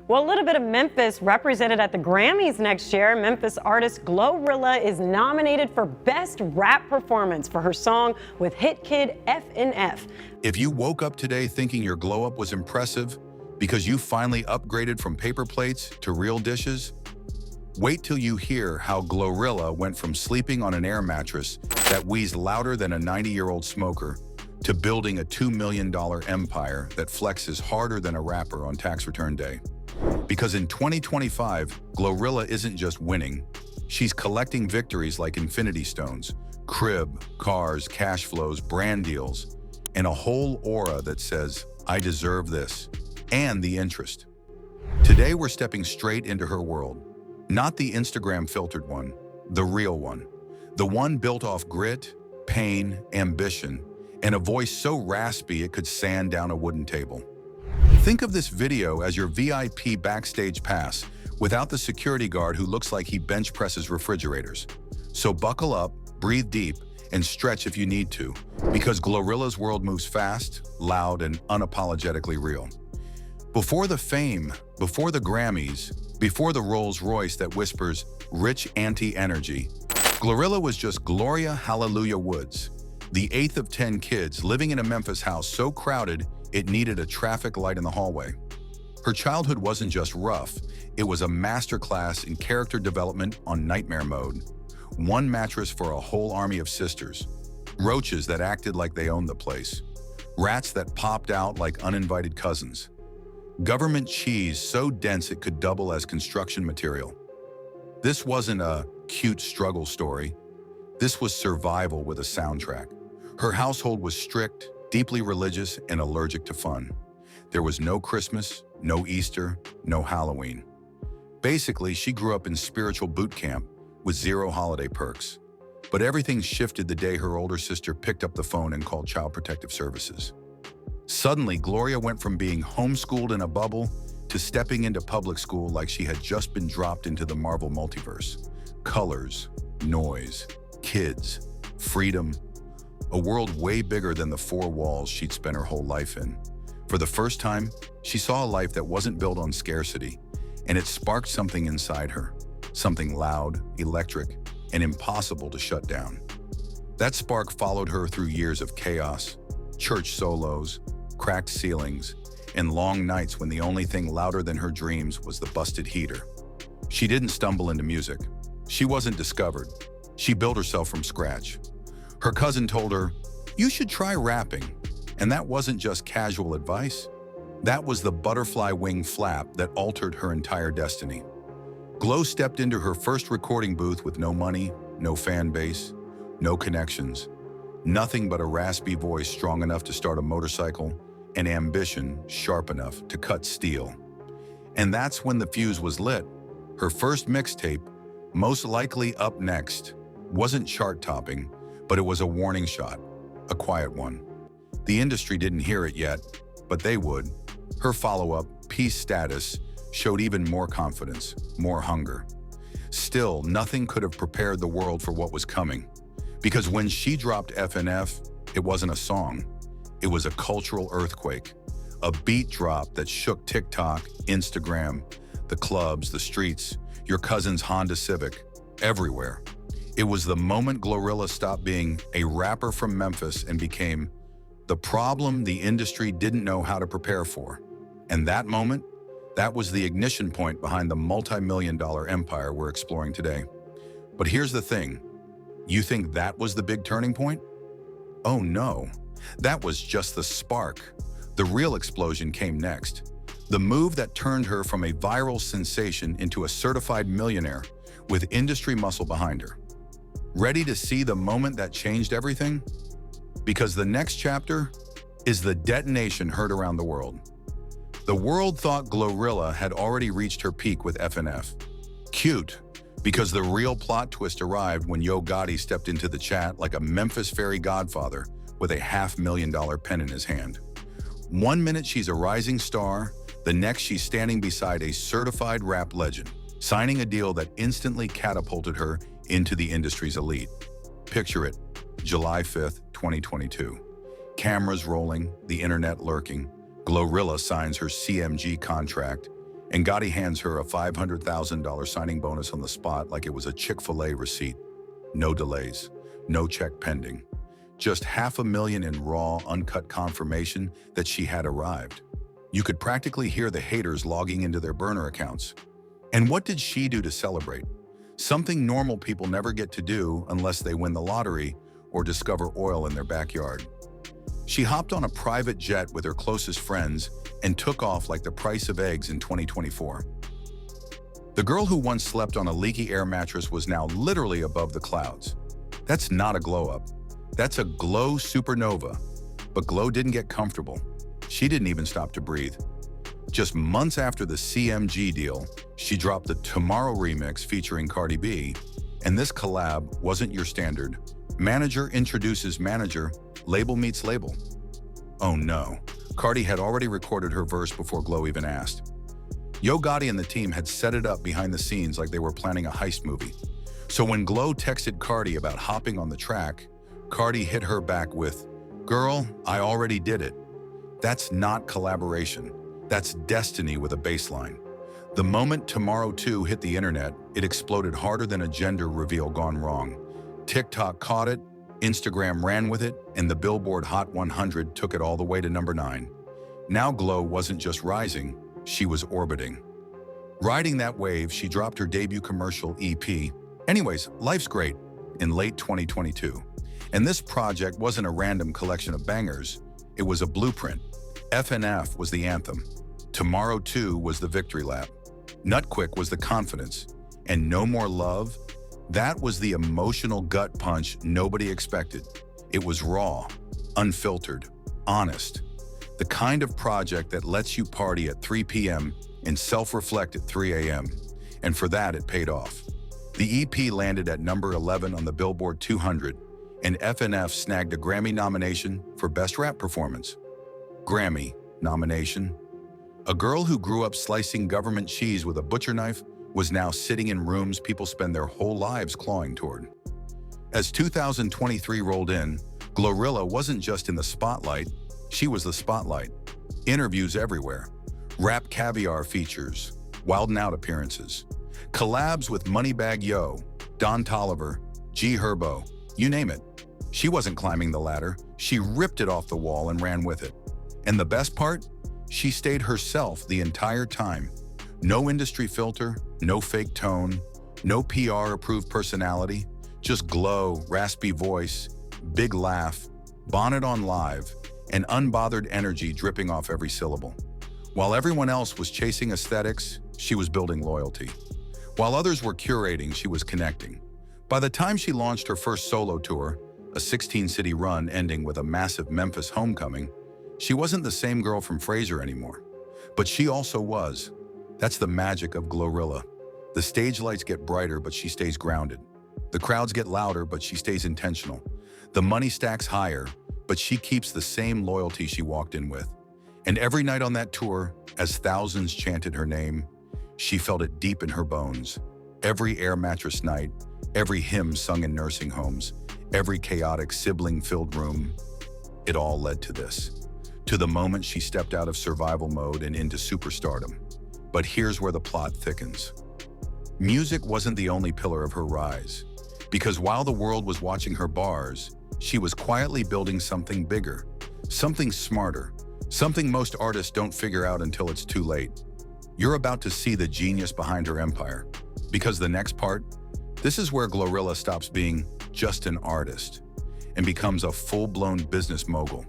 Well, a little bit of Memphis represented at the Grammys next year. Memphis artist GloRilla is nominated for Best Rap Performance for her song with hit kid F&F. If you woke up today thinking your glow up was impressive because you finally upgraded from paper plates to real dishes, wait till you hear how GloRilla went from sleeping on an air mattress that wheezed louder than a 90-year-old smoker to building a $2 million empire that flexes harder than a rapper on tax return day. Because in 2025, GloRilla isn't just winning, she's collecting victories like infinity stones, crib, cars, cash flows, brand deals, and a whole aura that says, I deserve this, and the interest. Today we're stepping straight into her world. Not the Instagram filtered one, the real one. The one built off grit, pain, ambition, and a voice so raspy it could sand down a wooden table. Think of this video as your VIP backstage pass without the security guard who looks like he bench presses refrigerators. So buckle up, breathe deep, and stretch if you need to, because GloRilla's world moves fast, loud, and unapologetically real. Before the fame, before the Grammys, before the Rolls Royce that whispers rich anti-energy, GloRilla was just Gloria Hallelujah Woods, the 8th of 10 kids living in a Memphis house so crowded it needed a traffic light in the hallway. Her childhood wasn't just rough, it was a masterclass in character development on nightmare mode. One mattress for a whole army of sisters, roaches that acted like they owned the place, rats that popped out like uninvited cousins, government cheese so dense it could double as construction material. This wasn't a cute struggle story. This was survival with a soundtrack. Her household was strict, deeply religious, and allergic to fun. There was no Christmas, no Easter, no Halloween. Basically, she grew up in spiritual boot camp with zero holiday perks. But everything shifted the day her older sister picked up the phone and called Child Protective Services. Suddenly, Gloria went from being homeschooled in a bubble to stepping into public school like she had just been dropped into the Marvel multiverse. Colors, noise, kids, freedom, a world way bigger than the four walls she'd spent her whole life in. For the first time, she saw a life that wasn't built on scarcity, and it sparked something inside her, something loud, electric, and impossible to shut down. That spark followed her through years of chaos, church solos, cracked ceilings, and long nights when the only thing louder than her dreams was the busted heater. She didn't stumble into music. She wasn't discovered. She built herself from scratch. Her cousin told her, "You should try rapping." And that wasn't just casual advice. That was the butterfly wing flap that altered her entire destiny. Glo stepped into her first recording booth with no money, no fan base, no connections, nothing but a raspy voice strong enough to start a motorcycle and ambition sharp enough to cut steel. And that's when the fuse was lit. Her first mixtape, most likely up next, wasn't chart-topping, but it was a warning shot, a quiet one. The industry didn't hear it yet, but they would. Her follow-up, Peace Status, showed even more confidence, more hunger. Still, nothing could have prepared the world for what was coming. Because when she dropped F&F, it wasn't a song. It was a cultural earthquake, a beat drop that shook TikTok, Instagram, the clubs, the streets, your cousin's Honda Civic, everywhere. It was the moment GloRilla stopped being a rapper from Memphis and became the problem the industry didn't know how to prepare for. And that moment, that was the ignition point behind the multi-million-dollar empire we're exploring today. But here's the thing. You think that was the big turning point? Oh no, that was just the spark. The real explosion came next. The move that turned her from a viral sensation into a certified millionaire with industry muscle behind her. Ready to see the moment that changed everything? Because the next chapter is the detonation heard around the world. The world thought GloRilla had already reached her peak with F&F. Cute, because the real plot twist arrived when Yo Gotti stepped into the chat like a Memphis fairy godfather with a $500,000 pen in his hand. One minute she's a rising star, the next she's standing beside a certified rap legend, signing a deal that instantly catapulted her into the industry's elite. Picture it, July 5th, 2022. Cameras rolling, the internet lurking. GloRilla signs her CMG contract, And Gotti hands her a $500,000 signing bonus on the spot like it was a Chick-fil-A receipt. No delays, no check pending. Just $500,000 in raw, uncut confirmation that she had arrived. You could practically hear the haters logging into their burner accounts. And what did she do to celebrate? Something normal people never get to do unless they win the lottery or discover oil in their backyard. She hopped on a private jet with her closest friends and took off like the price of eggs in 2024. The girl who once slept on a leaky air mattress was now literally above the clouds. That's not a glow-up. That's a glow supernova. But Glow didn't get comfortable. She didn't even stop to breathe. Just months after the CMG deal, she dropped the Tomorrow remix featuring Cardi B, and this collab wasn't your standard manager introduces manager, label meets label. Oh no, Cardi had already recorded her verse before Glow even asked. Yo Gotti and the team had set it up behind the scenes like they were planning a heist movie. So when Glow texted Cardi about hopping on the track, Cardi hit her back with, "Girl, I already did it." That's not collaboration. That's destiny with a baseline. The moment Tomorrow 2 hit the internet, it exploded harder than a gender reveal gone wrong. TikTok caught it, Instagram ran with it, and the Billboard Hot 100 took it all the way to number 9. Now Glow wasn't just rising, she was orbiting. Riding that wave, she dropped her debut commercial EP, Anyways, Life's Great, in late 2022. And this project wasn't a random collection of bangers, it was a blueprint. FNF was the anthem. Tomorrow 2 was the victory lap. Nutquick was the confidence. And No More Love, that was the emotional gut punch nobody expected. It was raw, unfiltered, honest. The kind of project that lets you party at 3 p.m. and self-reflect at 3 a.m. And for that, it paid off. The EP landed at number 11 on the Billboard 200, and FNF snagged a Grammy nomination for Best Rap Performance. Grammy nomination. A girl who grew up slicing government cheese with a butcher knife was now sitting in rooms people spend their whole lives clawing toward. As 2023 rolled in, GloRilla wasn't just in the spotlight, she was the spotlight. Interviews everywhere, rap caviar features, Wild 'N Out appearances, collabs with Moneybagg Yo, Don Toliver, G Herbo, you name it. She wasn't climbing the ladder, she ripped it off the wall and ran with it. And the best part? She stayed herself the entire time. No industry filter, no fake tone, no PR-approved personality, just glow, raspy voice, big laugh, bonnet on live, and unbothered energy dripping off every syllable. While everyone else was chasing aesthetics, she was building loyalty. While others were curating, she was connecting. By the time she launched her first solo tour, a 16-city run ending with a massive Memphis homecoming, she wasn't the same girl from Fraser anymore. But she also was. That's the magic of GloRilla. The stage lights get brighter, but she stays grounded. The crowds get louder, but she stays intentional. The money stacks higher, but she keeps the same loyalty she walked in with. And every night on that tour, as thousands chanted her name, she felt it deep in her bones. Every air mattress night, every hymn sung in nursing homes, every chaotic sibling-filled room, it all led to this. To the moment she stepped out of survival mode and into superstardom. But here's where the plot thickens. Music wasn't the only pillar of her rise, because while the world was watching her bars, she was quietly building something bigger, something smarter, something most artists don't figure out until it's too late. You're about to see the genius behind her empire, because the next part, this is where GloRilla stops being just an artist and becomes a full-blown business mogul.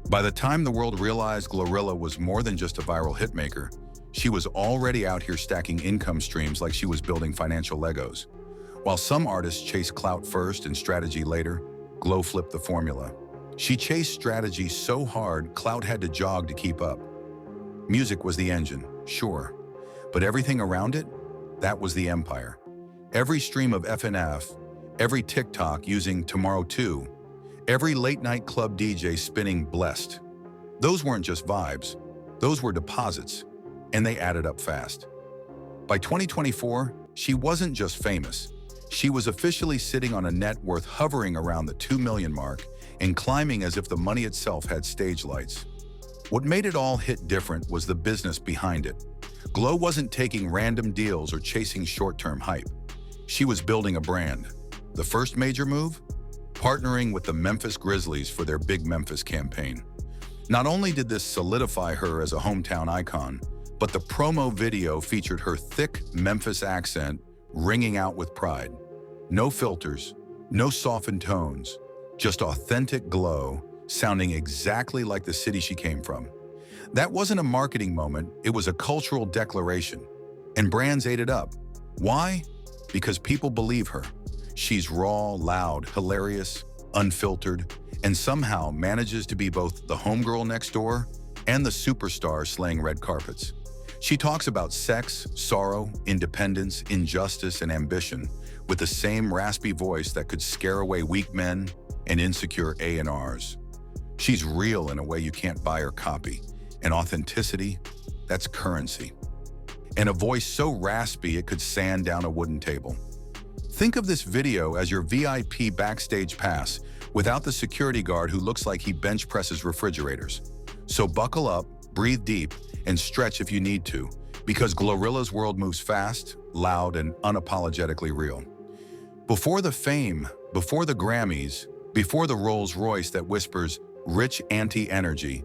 By the time the world realized GloRilla was more than just a viral hitmaker, she was already out here stacking income streams like she was building financial Legos. While some artists chase clout first and strategy later, Glow flipped the formula. She chased strategy so hard, clout had to jog to keep up. Music was the engine, sure, but everything around it, that was the empire. Every stream of FNF, every TikTok using Tomorrow 2, every late-night club DJ spinning Blessed. Those weren't just vibes, those were deposits, and they added up fast. By 2024, she wasn't just famous. She was officially sitting on a net worth hovering around the 2 million mark and climbing as if the money itself had stage lights. What made it all hit different was the business behind it. Glo wasn't taking random deals or chasing short-term hype. She was building a brand. The first major move? Partnering with the Memphis Grizzlies for their Big Memphis campaign. Not only did this solidify her as a hometown icon, but the promo video featured her thick Memphis accent ringing out with pride. No filters, no softened tones, just authentic Glo, sounding exactly like the city she came from. That wasn't a marketing moment, it was a cultural declaration. And brands ate it up. Why? Because people believe her. She's raw, loud, hilarious, unfiltered, and somehow manages to be both the homegirl next door and the superstar slaying red carpets. She talks about sex, sorrow, independence, injustice, and ambition with the same raspy voice that could scare away weak men and insecure A&Rs. She's real in a way you can't buy or copy, and authenticity, that's currency. And a voice so raspy it could sand down a wooden table. Think of this video as your VIP backstage pass without the security guard who looks like he bench presses refrigerators. So buckle up, breathe deep, and stretch if you need to, because GloRilla's world moves fast, loud, and unapologetically real. Before the fame, before the Grammys, before the Rolls Royce that whispers rich anti-energy,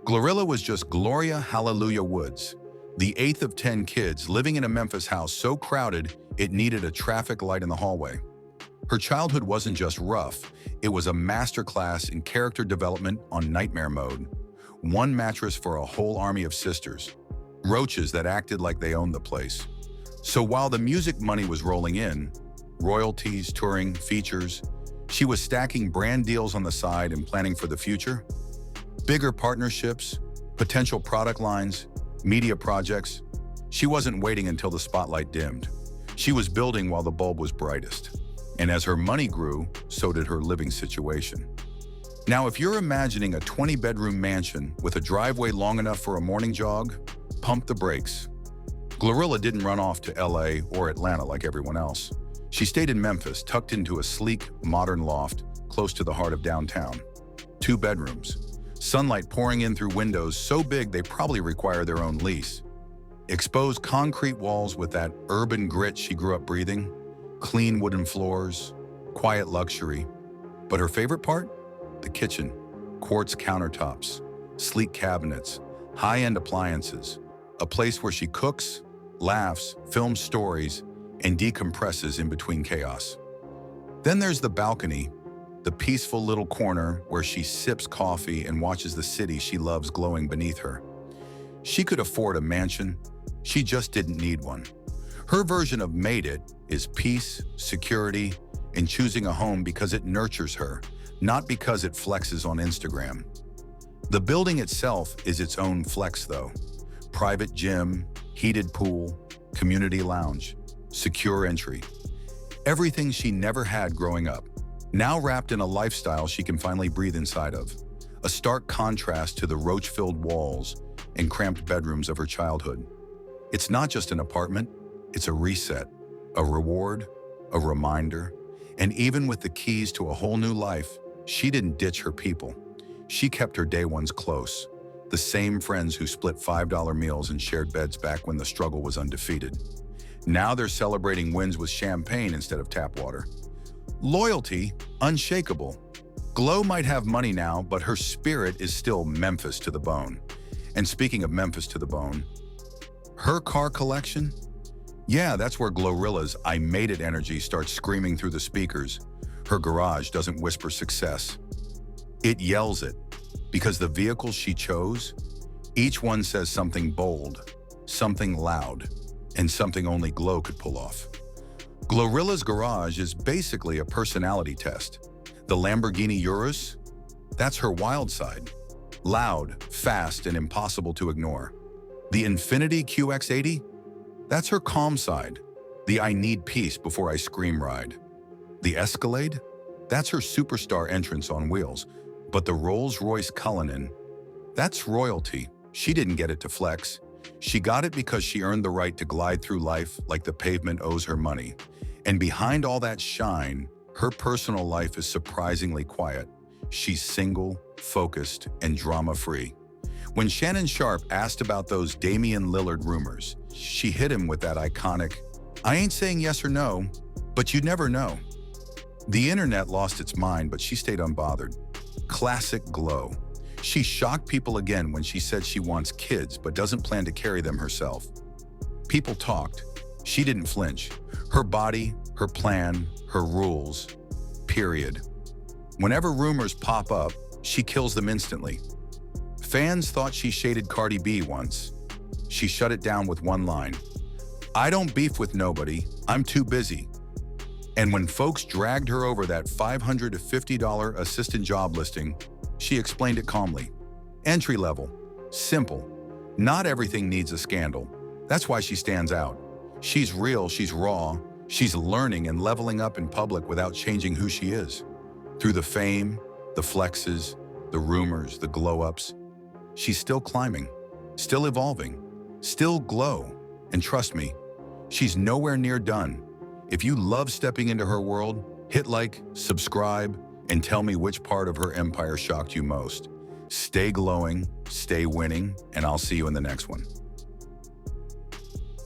GloRilla was just Gloria Hallelujah Woods, the 8th of 10 kids living in a Memphis house so crowded it needed a traffic light in the hallway. Her childhood wasn't just rough, it was a masterclass in character development on nightmare mode. One mattress for a whole army of sisters, roaches that acted like they owned the place. So while the music money was rolling in, royalties, touring, features, she was stacking brand deals on the side and planning for the future. Bigger partnerships, potential product lines, media projects. She wasn't waiting until the spotlight dimmed. She was building while the bulb was brightest. And as her money grew, so did her living situation. Now, if you're imagining a 20-bedroom mansion with a driveway long enough for a morning jog, pump the brakes. GloRilla didn't run off to LA or Atlanta like everyone else. She stayed in Memphis, tucked into a sleek, modern loft close to the heart of downtown. 2 bedrooms. Sunlight pouring in through windows so big they probably require their own lease. Exposed concrete walls with that urban grit she grew up breathing. Clean wooden floors, quiet luxury. But her favorite part? The kitchen. Quartz countertops, sleek cabinets, high-end appliances. A place where she cooks, laughs, films stories, and decompresses in between chaos. Then there's the balcony, the peaceful little corner where she sips coffee and watches the city she loves glowing beneath her. She could afford a mansion, she just didn't need one. Her version of made it is peace, security, and choosing a home because it nurtures her, not because it flexes on Instagram. The building itself is its own flex though. Private gym, heated pool, community lounge, secure entry. Everything she never had growing up, now wrapped in a lifestyle she can finally breathe inside of. A stark contrast to the roach-filled walls and cramped bedrooms of her childhood. It's not just an apartment, it's a reset, a reward, a reminder, and even with the keys to a whole new life, she didn't ditch her people. She kept her day ones close, the same friends who split $5 meals and shared beds back when the struggle was undefeated. Now they're celebrating wins with champagne instead of tap water. Loyalty, unshakable. Glo might have money now, but her spirit is still Memphis to the bone. And speaking of Memphis to the bone, her car collection? Yeah, that's where GloRilla's I made it energy starts screaming through the speakers. Her garage doesn't whisper success. It yells it, because the vehicles she chose, each one says something bold, something loud, and something only Glo could pull off. GloRilla's garage is basically a personality test. The Lamborghini Urus? That's her wild side. Loud, fast, and impossible to ignore. The Infiniti QX80? That's her calm side. The I need peace before I scream ride. The Escalade? That's her superstar entrance on wheels. But the Rolls-Royce Cullinan? That's royalty. She didn't get it to flex. She got it because she earned the right to glide through life like the pavement owes her money. And behind all that shine, her personal life is surprisingly quiet. She's single, focused, and drama-free. When Shannon Sharpe asked about those Damian Lillard rumors, she hit him with that iconic, "I ain't saying yes or no, but you never know." The internet lost its mind, but she stayed unbothered. Classic Glow. She shocked people again when she said she wants kids but doesn't plan to carry them herself. People talked. She didn't flinch. Her body, her plan, her rules. Period. Whenever rumors pop up, she kills them instantly. Fans thought she shaded Cardi B once. She shut it down with one line, "I don't beef with nobody, I'm too busy." And when folks dragged her over that $500 to $50 assistant job listing, she explained it calmly. Entry level, simple. Not everything needs a scandal. That's why she stands out. She's real, she's raw, she's learning and leveling up in public without changing who she is. Through the fame, the flexes, the rumors, the glow-ups, she's still climbing, still evolving, still glow. And trust me, she's nowhere near done. If you love stepping into her world, hit like, subscribe, and tell me which part of her empire shocked you most. Stay glowing, stay winning, and I'll see you in the next one.